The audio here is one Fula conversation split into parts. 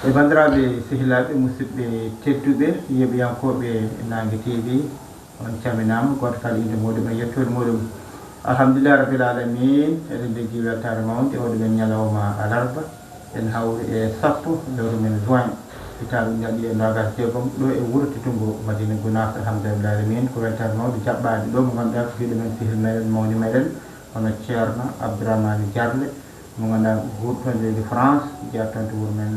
e bandiraɓe sehilaɓe musidɓe tedduɓe yeɓiyankoɓe Nangue TV on calminama goto kala inde muɗum e yettode muɗum alhamdulillah rabbil alamin eɗen jogui weltare mawde e oɗo men ñalawma alarba en hawri e sappo lewru men juin hitaɓe jaɗi e nogas jeegom ɗo e wuuro Tidungo Madina Gounass alhamdulillah alamin ko weltare mawde jaɓɓade ɗo mo ganduɗa ko juuɗe men sehil meɗen mawni meɗen hono ceerno Abdourahmane Diarle mo ganduɗa guurtoɓe leydi France jeeyatonto wuuro men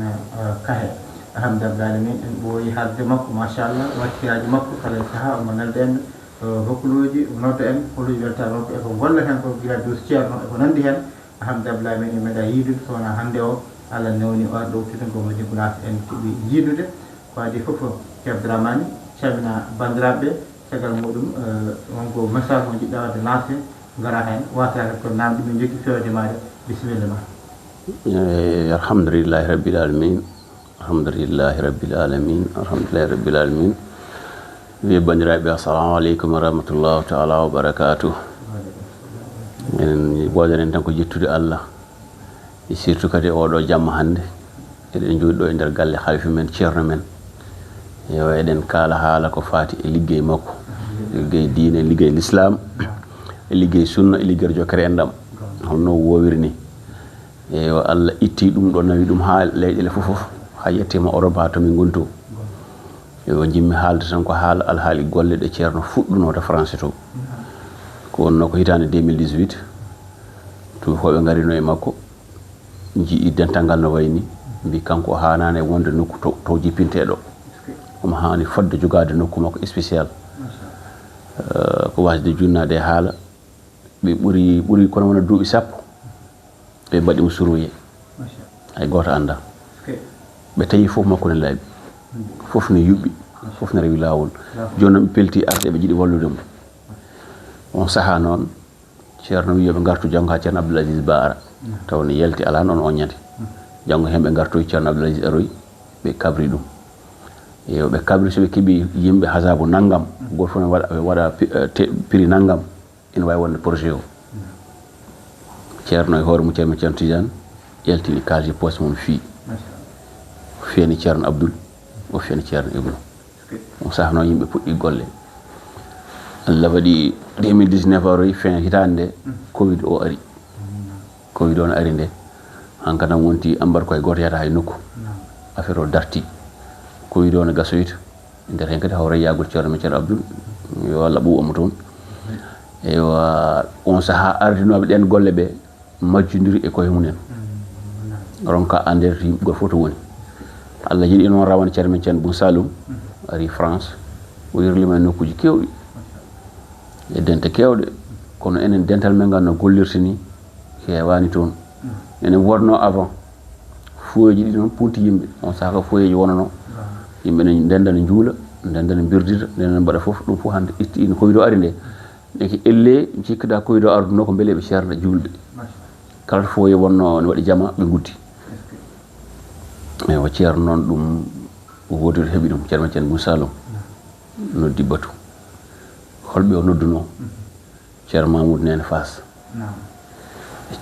Kahe alhamdulillah alamin en ɓooyi haalde makko machallah wattiyaji makko kala saaha omo nalda en hokkuluji nodda en holuji weltare makko eko golla hen ko guila dus ceerno eko nandi hen alhamdulillah alamin en meeɗa yiidude sowona hande o Allah newni o ɗo Tidungo Madina Gounass en keeɓi yiidude ko adi foof ceerno Abdourahmane calmina bandiraɓe caggal muɗum wonko message mo jiɗɗa wadde lancé gara hen wasata ko namdi min jogui fewde maɗa bisimilla ma alhamdulillahi rabbil alamin alhamdulillahi rabbil alamin alhamdulillahi rabbil alamin wi bandiraɓe assalamu aleykum wa rahmatullahu taala wa barakatuh en wodanen tan ko jettude Allah e surtout kadi oɗo jamma hande eɗen jooɗi ɗo e nder galle halifa men ceerno men yo eɗen kaala haala ko faati e liggey makko liggey diine e liggey l'islam e liggey sunna e liggey jokkere enɗam holno wowiri ni yo Allah itti ɗum ɗo nawi ɗum ha leyɗele fof ha yettima Europe ha tomin gonto yo jimmi haalde tan ko haala alhaali golle ɗe ceerno fuɗɗuno to France to ko wonno ko hitande 2018 tubakoɓe garino e makko jii dental ngal no wayni mbi kanko hanane wonde nokku to jippinteɗo omo hani fodde jogade nokku makko spécial ko wasde junnade haala ɓe ɓuuri kono wona duuɓi sappo ɓe mbaɗimo suroye hay goto anda ɓe tawi foof makko ne laaɓi foof ne yuɓɓi foof ne rewi lawol joni noon ɓe pelti arde ɓe jiiɗi walludemo on saaha noon ceerno wi yoɓe gartu janggo ha ceerno Abdoul Aziz Bara taw ne yalti ala noon on ñande janggo hen ɓe gartoyi ceerno Abdoul Aziz aroyi ɓe kabri ɗum yo ɓe kabri soɓe keeɓi yimɓe hasabu naggam goto fof ne waɗa prix naggam ina wawi wonde projet o ceerno e hoore mum ceerno Tidiane yaltini kalji poste mum fiyani ceerno Abdoul o fiyani ceerno Ibnu on saaha noon yimɓe puɗɗi golle Allah waɗi 2019 aroyi fin hitande covid o ari covid o no ari nde hankkadam wonti ambar koye goto yata hay nokku affaire o darti covid o no gasoyta nder hen kadi hawra yagol ceerno men ceerno Abdoul yo Allah ɓuuɓamo toon eyo on saaha ardinoɓe ɗen golle ɓe majjodiri e koye mumen ronka andere to yimɓe goto fof to woni Allah jiiɗi noon rawane ceerno men ceerno Bou Saloum ari France o yirlima e nokkuji kewɗi e dente kewɗe kono enen dental men ngal no gollirta ni hewani toon enen wonno avant foyeji ɗi noon pulti yimɓe on saaha ko foyeji wonano yimɓe ne ndenda ne juula ndenda ne birdita ndenda ne mbaɗa foof ɗum fof hande itti no covid o ari nde eki elle cikkuɗa covid o arduno ko beele ɓe ceerno julɓe kala to foye wonno ne waɗi jama ɓe guddi ewa ceerno noon ɗum woodi to heeɓi ɗum ceerno men ceerno Bou Saloum noddi batu holɓe o nodduno ceerno Mamoudou Nene Fass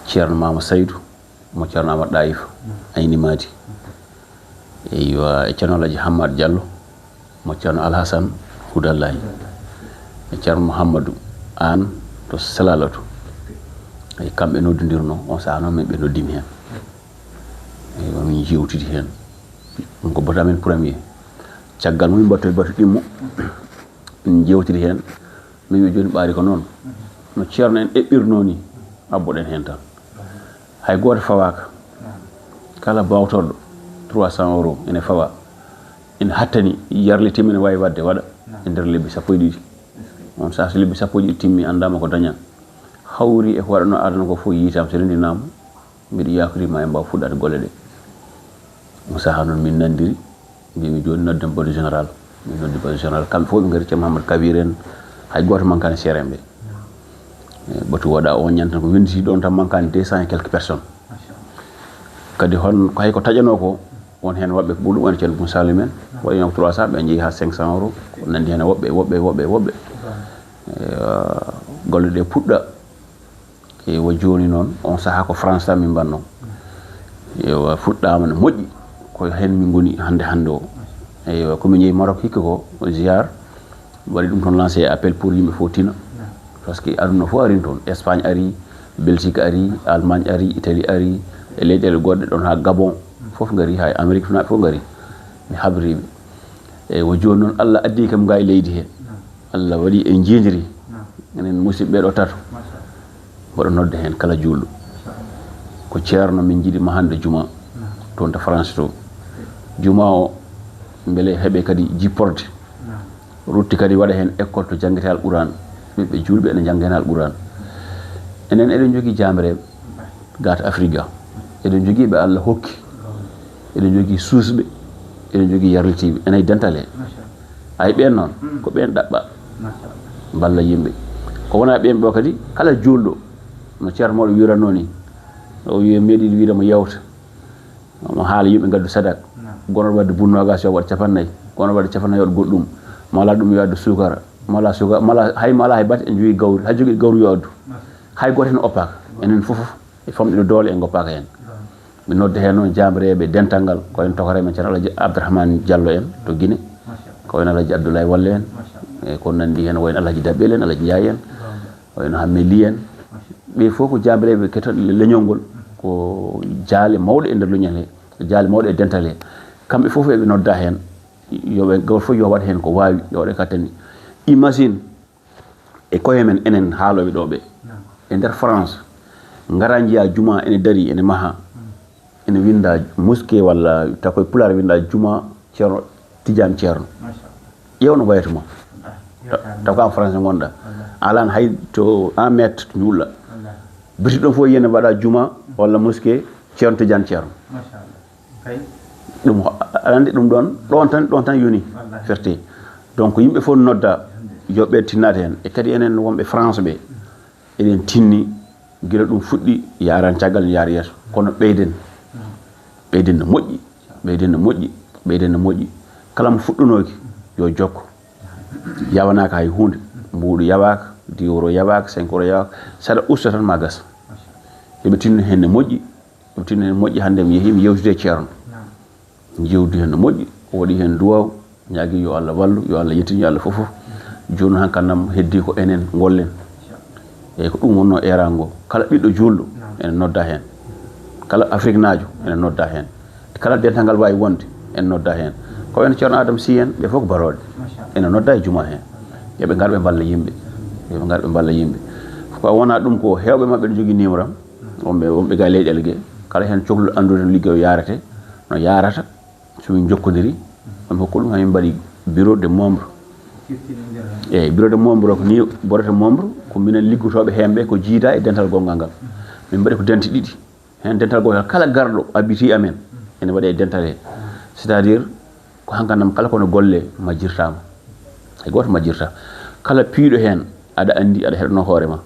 ceerno Mama Saydou mo ceerno Amadou Ɗayif ayni madi eyo e ceerno Alaji Hammadou Diallo mo ceerno Alhassane Houdallahi e ceerno Mouhamadou An to Salalatu e kamɓe noddodirno on saaha noon min ɓe noddimi hen eyo min jewtidi hen ɗum ko batu amen premier caggal momin mbatto batu ɗimmo min jewtidi hen min wi joni ɓaari ko noon no ceerno en eɓɓirno ni abboɗen hen tan hay goto fawaka kala bawtorɗo 300 € ene fawa ene hattani yarlitima ene wawi wadde waɗa e nder lebbi sappo e ɗiɗi on saaha so lebbi sappo e ɗiɗi timmi andama ko daña hawri e ko waɗano adana ko fof yiitama so rendinama mbiɗa yakorima e mbawa fuɗɗade golle ɗe on saaha noon min nandiri mbimi joni nodden bode général min noddi bode général kamɓe fof ɓe gaari ceerno Mahamadou Kabir en hay goto mankani CRM ɓe batu waɗa on ñanta ko winditi ɗon tan mankani 200 et quelques personnes kadi hon ko hay ko taƴano ko won hen woɓɓe ko ɓurɗum woni ceerno Bou Saloum en waɗino ko 300 ɓe jeehi ha 500 € ko nandi hen woɓɓe golle ɗe puɗɗa ewa joni noon on saaha ko France tan min mbanno ewa fuɗɗama no moƴƴi ko hen min goni hande o eyo ko min jeeyi Maroc hikka ko ziar waɗi ɗum toon lancé appel pour yimɓe fof tina parce que aduna fof arin toon Espagne ari Belgique ari Allemagne ari Italie ari e leyɗele goɗɗe ɗon ha Gabon fof ngari ha Amérique to naɓe fof ngari mi habriɓe e wo joni noon Allah addi kam ga e leydi he Allah waɗi en jindiri enen musidɓe ɗo tato mboɗo nodda hen kala julɗo ko ceerno min jiiɗima hande juma toon to France to juma o beele heeɓe kadi jipporde rutti kadi waɗa hen école to janguete Alquran ɓiɓɓe julɓe ene jangga hen Alquran enen eɗen jogui jamireɓe gata Afrique eɗen jogui ɓe Allah hokki eɗen jogui suusɓe eɗen jogui yarlitiɓe enayi dental he ay ɓen noon ko ɓen ɗaɓɓa balla yimɓe ko wona ɓen ɓo kadi kala julɗo no ceerno moɗo wiranno ni o wi meeɗi wiidamo yewta mo haala yimɓe gaddu sadak gonoɗo wadde bunnogas yo waɗa 50 gonoɗo wadde 50 yo waɗa goɗɗum mala ɗum yo addu sukara mala sukara mala hay batte en jogui gawri hay jogui gawri yo addu hay goto hen oppaka enen foof e famɗiɗo doole en goppaka hen mi nodda hen noon jamireɓe dental ngal ko en tokore men ceerno Alaji Abdourahmane Diallo en to Guinée ko en Alaji Abdoulaye Walle en e ko nandi hen wayno Alaji Dabbel en Alaji Ndiaye en wayno Hamme Ly en ɓe fof ko jamireɓe ketoɗe leñol ngol ko jaale mawɗe e nder leñol he jaale mawɗe e dental he kamɓe fof eɓe nodda hen yoɓe goto fof yo waɗ hen ko wawi yo waɗe kattani imagine e koye men enen haaloɓe ɗo ɓe e nder France ngara jiya juma ene dari ene maha ene winda mosquée walla takoye pulaar winda juma ceerno Tidiane ceerno ƴewno wayatuma taw ko en France gonɗa alan hay to 1 métre to juulla biti ɗon fof yiyene waɗa juma walla mosquée ceerno Tidiane ceerno ɗum andi ɗum ɗon tan yoni ferte donc yimɓe fof nodda yo ɓe tinnade hen e kadi enen wonɓe France ɓe eɗen tinni guila ɗum fuɗɗi yaran caggal ne yaara yeeso kono ɓeyden no moƴƴi kala mo fuɗɗunoki yo jokko yawanaka hay hunde mbuɗu yawaka 10 € yawaka 5 € yawaka saɗa usta tan ma gasa yoɓe tinno hen ne moƴƴi hande mi yeehi mi yewtide ceerno jewdi hen no moƴƴi o waɗi hen duwaw ñaagui yo Allah wallu yo Allah yettini yo Allah foof joni hankkadam heddi ko enen gollen eyyi ko ɗum wonno erango kala ɓiɗɗo julɗo ene nodda hen kala Afrique najo ene nodda hen kala dental ngal wawi wonde ene nodda hen ko en ceerno Adama Sy en ɓe fof ko baroɗe ene nodda e juma hen yoɓe gar ɓe balla yimɓe ko wona ɗum ko hewɓe mabɓe ne jogui numéro am wonɓe ga leyɗele gue kala hen cohluɗo andude no ligguey o yarate no yarata somin jokkodiri on hokko ɗum hamin mbaɗi bureau de membre eyyi bureau de membre o ko ni borete membre ko minen liggotoɓe hemɓe ko jiida e dental gongal ngal min mbaɗi ko denti ɗiɗi hen dental gotal kala garɗo habiti amen ene waɗe e dental he c'est à dire ko hankkadam kala kono golle majjirtama hay goto majjirta kala piiɗo hen aɗa andi aɗa heɗano hoorema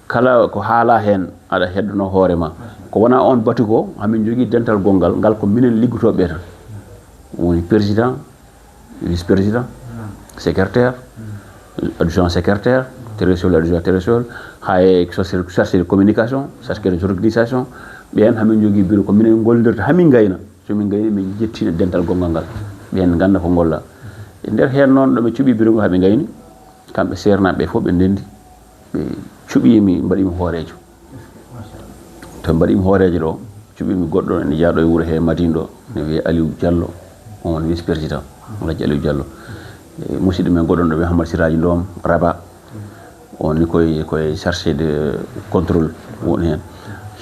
kala ko haala hen aɗa heɗano hoorema ko wona on batu ko hamin jogui dental gongal ngal ko minen liggotoɓe tan woni président vice président secrétaire adjoint secrétaire trésorier adjoint trésorier hay chargé de communication chargé de organisation ɓen hamin jogui bureau ko minen gollidirta hamin gayna somin gayni min jettina dental gongal ngal ɓen ganda ko golla e nder hen noon ɗoɓe cuuɓi bureau ngo haɓe gayni kamɓe sernaɓe fof ɓe ndendi ɓe cuuɓimi mbaɗimi hoorejo to mbaɗimi hoorejo ɗo cuuɓimi goɗɗo ene jaaɗo e wuuro he Madine ɗo ne wiye Aliou Diallo on woni vice président Alaji Aliou Diallo musidɗo men goɗɗon ɗo wiye Hammad Siraji Ndom Rabat on ni koye chargé de contrôle woni hen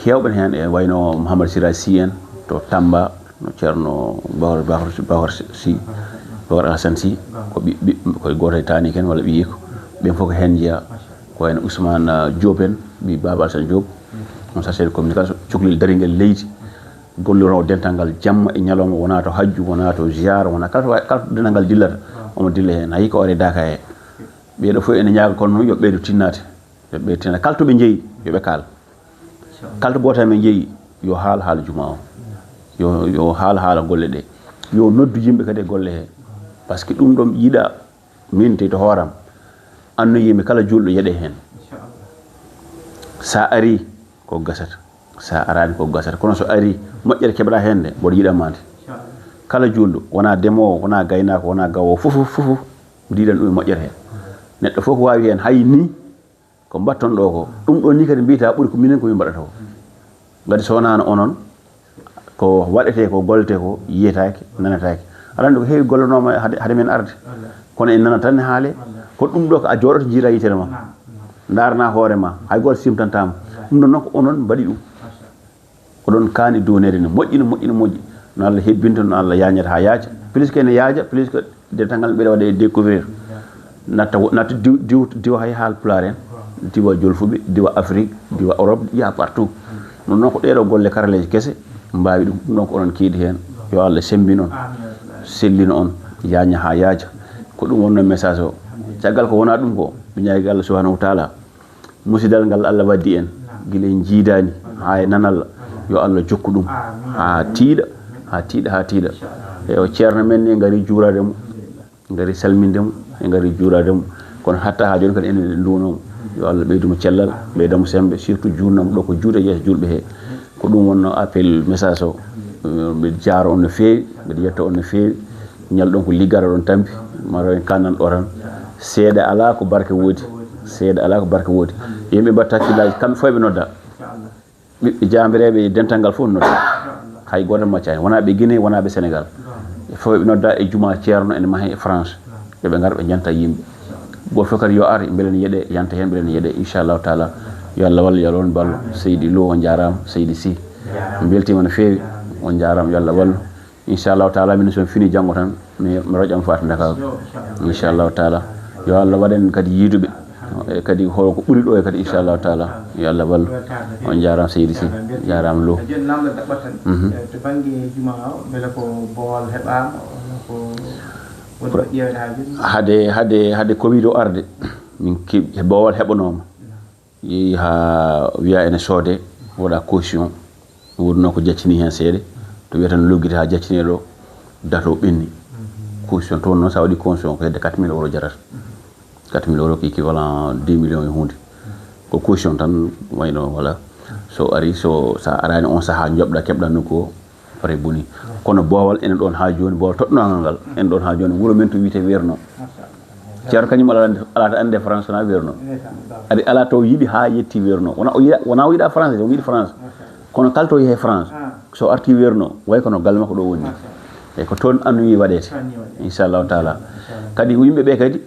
hewɓe hen e wayno Mouhamadou Siraji Sy en to Tamba no ceerno Bawar Sy Bawar Alassane Sy ko koye goto e tani ken walla ɓiyiko ɓen fof ko hen jeeya ko wayno Ousmane Diop en ɓi Baba Alassane Diop on chargé de communication cuklel dariguel leydi gollirowo dental ngal jamma e ñalawma wona to hajju wona to ziyara wona kala to dental ngal dillata omo dilla hen hayi ko ore daka he ɓeɗo fof ene ñaaga kono noon yoɓe ɓeydo tinnade kala to ɓe jeeyi yoɓe kaal kala to goto men jeeyi yo haala juma o yo haala golle ɗe yo noddu yimɓe kadi e golle he par ce que ɗum ɗon yiiɗa min te to hooram anno yimɓe kala julɗo yeɗe hen sa ari ko gasata sa arani ko gasata kono so ari moƴƴere keɓɗa hen nde mboɗo yiɗamade kala julɗo wona demowo wona gaynako wona gawowo fof ndiɗan ɗum e moƴƴere hen neɗɗo fof ko wawi hen hay ni ko mbatton ɗo ko ɗum ɗo ni kadi mbiyata ɓuuri ko minen komin mbaɗata ko gadi so wonano onon ko waɗete ko gollete ko yiyetake nanatake aɗa andi ko heewi gollanoma haade men arde kono en nana tan haale ko ɗum ɗo ko a jooɗoto jiira yitere ma darna hoorema hay goto simtantama ɗum ɗon noon ko onon mbaɗi ɗum oɗon kaani donede ne moƴƴi no Allah hebbinta no Allah yañata ha yaaja plus que ene yaaja plus que dental ɓeɗa waɗa découvrir natta diwa hay haal pulaar en diwa jolfuɓe diwa Afrique diwa Europe ya partout non noon ko ɗeɗo golle karaleji kese mbawi ɗum ɗum ɗon ko onon keedi hen yo Allah sembin on sellino on yaña ha yaaja ko ɗum wonno message o caggal ko wona ɗum ko mi ñaagi Allah subhanahu wa taala musidal ngal Allah waddi en guila en jiidani ha e nanalla yo Allah jokku ɗum ha tiiɗa e o ceerno men ni ngari juurademo ngari salmindemo e ngari juurademo kono hatta ha joni kadi enen ndunomo yo Allah ɓeydumo cellal ɓeydamo sembe surtout jurnamo ɗo ko juuɗe yeeso julɓe he ko ɗum wonno appel message o mbiɗa jaaro on no feewi mbiɗa yetta on no feewi ñalɗon ko liggara ɗon tampi maro en kannanɗo tan seeɗa ala ko barke woodi yimɓe mbatta hakkillaji kamɓe fof ɓe nodda ɓiɓɓe jambireɓe dental ngal fof nodda hay goto maccani wona ɓe Guinée wona ɓe Sénégal fof ɓe nodda e juma ceerno ene maahe e France yoɓe gar ɓe janta yimɓe goto fof kadi yo ar beelen yeeɗe yanta hen beelen yeeɗe inchallahu taala yo Allah walla yo Allah won ballo Seydi Lo on jarama Seydi Sy beltima no feewi on jarama yo Allah wallu inchallahu taala min son fini janggo tan mi roƴam fata Dakar inchallahu taala yo Allah waɗen kadi yiiduɓe e kadi holko ɓuuri ɗo e kadi inchallahu taala yo Allah wallu on jarama Seydi Sy jarama Lo joni namdo daɓɓatan to banggue juma o beele ko boowal heɓama ko woni ƴewde hade Covid o arde min keɓi boowal heɓanoma yeehi ha wiya ene soode waɗa caution wurno ko jaccini hen seeɗa to wiyata no loggiti ha jaccine ɗo dato ɓenni caution toon noon sa waɗi caution ko hedde 4 000 € jarata 4 000 € ko équivalent 2 millions e hunde ko caution tan wayno voilà so ari sa arani on saaha joɓɗa keɓɗa nokku o pare boni kono boowal enen ɗon ha joni boowal toɗɗonagal ngal en ɗon ha joni wuuro men to wiyete Werno ceerno kañum alata ande France na Werno adi ala to yiiɗi ha yetti Werno wona o yiiɗa France o yiiɗi France kono kala to yeehe France so arti Werno way kono galle makko ɗo woni e ko toon annuyi waɗete inchallahu taala kadi yimɓeɓe kadi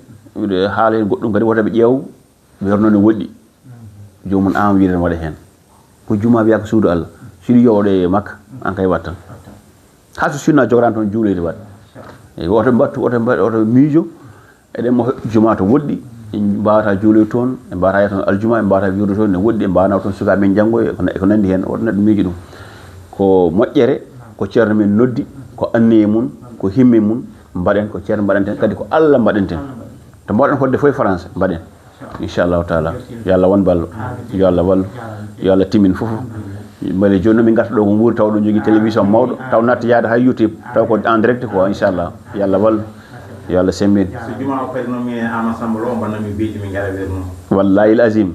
haala hen goɗɗum kadi wotaɓe ƴeew Werno ne woɗɗi jomum an wiiden waɗa hen ko juma wiya ko suudu Allah siɗi yo oɗo e Makka an kay wattan ha so sinno jogorani toon juulede waɗa e oto miijo eɗen mo juma to woɗɗi en mbawata juuloy toon en mbawata ya toon aljuma en mbawata wiwde toon ne woɗɗi en mbawanaw toon sukaɓe men janggo e ko nandi hen oto neɗɗo miijo ɗum ko moƴƴere ko ceerno men noddi ko anniye mum ko himme mum mbaɗen ko ceerno mbaɗenten kadi ko Allah mbaɗenten to mbawɗen hodde fof e France mbaɗen inchallahu taala yo Allah won ballo yo Allah wallu yo Allah timin fof mbele joni noon min garta ɗo ko wuuri taw ɗo jogui télévision mawɗo taw natta yaade ha YouTube taw ko en direct quoi inchallah yo Allah wallu yo Allah sembin so juma o pari noon min Ama Samba Lo mbannami beeji min gara Werno wallahi lazim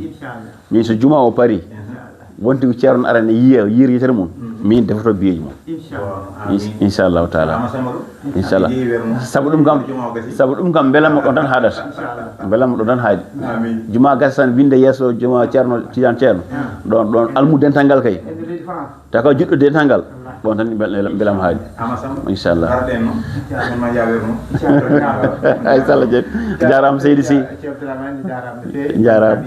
min so juma o pari wonti ko ceerno arane yiira yitere mum min defoto biyeji mum inchallahu taala inchallah sabu ɗum kam belamma ɗon tan haɗata belamma ɗon tan haadi juma gasa tan winde yesso juma ceerno tijan ceerno ɗon almu dental ngal kay taw ko juɗɗo dental ngal ɗon tan belam haadi inchallah inchallah jeet jarama Seydi Sy jarama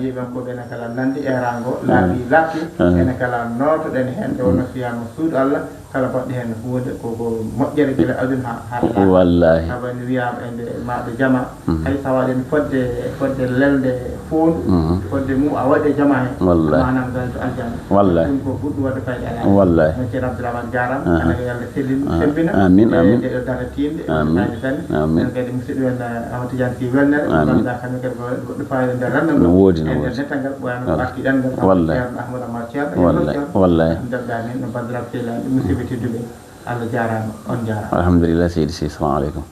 ene kala notoɗen hen e wonno fiyama suudu Allah kala baɗɗo hen hunde koko moƴƴere guila aduna ha wallahi sabani wiyama ende maɗo jama hay tawaɗen fodde lelde fondu fodde mum a waɗe jama hen manam dal to aljana wallahi ɗum ko ɓuɗɗo wadde fayde ala wallahi no ceerno Abdourahmane jarama ana ko Allah sellin sembina amin amin ɗeɗo dara tinde fayde tan en kadi musidɗo en Amadou Tidiane Sy welnere ganduɗa kamɓe kadi goɗɗo fayde nder randam no woodi no nder woodi dental ngal ɓoyano ɓarki ɗengal wallahi Ahmadou Amar Ceerno wallahi debdani no bandiraɓe sehilaɓe musidɓe tedduɓe Allah jarama on jarama alhamdulillah Seydi Sy assalamu aleykum